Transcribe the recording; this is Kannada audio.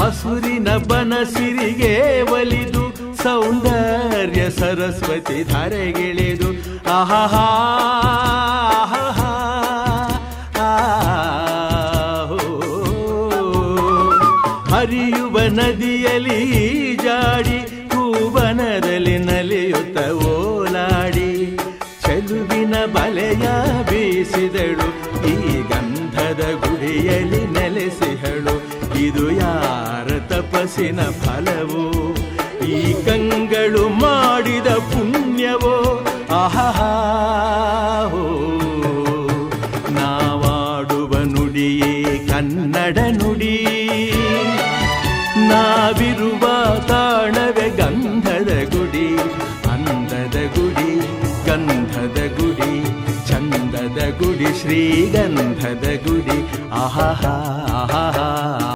ಹಸುರಿನ ಬನಸಿರಿಗೆ ಒಲಿದು ಸೌಂದರ್ಯ ಸರಸ್ವತಿ ಧರೆಗಿಳಿದು ಆಹಾ ಹರಿಯುವ ನದಿಯಲ್ಲಿ ಜಾಡಿ ಹೂವನದಲ್ಲಿ ನಲಿಯುತ್ತ ಓಲಾಡಿ ಚೆಲುವಿನ ಬಲೆಯ ಬೀಸಿದಳು ಈ ಗಂಧದ ಗುಡಿಯಲ್ಲಿ ನೆಲೆಸಿಹಳು. ಇದು ಯಾರ ತಪಸ್ಸಿನ ಫಲವೋ, ಈ ಕಂಗಳು ಮಾಡಿದ ಪುಣ್ಯವೋ. ಆಹಾ ನಾವಾಡುವ ನುಡಿಯೇ ಕನ್ನಡ ನುಡಿ, ನಾವಿರುವ ತಾಣವೇ ಗಂಧದ ಗುಡಿ. ಅಂದದ ಗುಡಿ, ಗಂಧದ ಗುಡಿ, ಚಂದದ ಗುಡಿ, ಶ್ರೀಗಂಧದ ಗುಡಿ. ಆಹಾ ಆಹಾ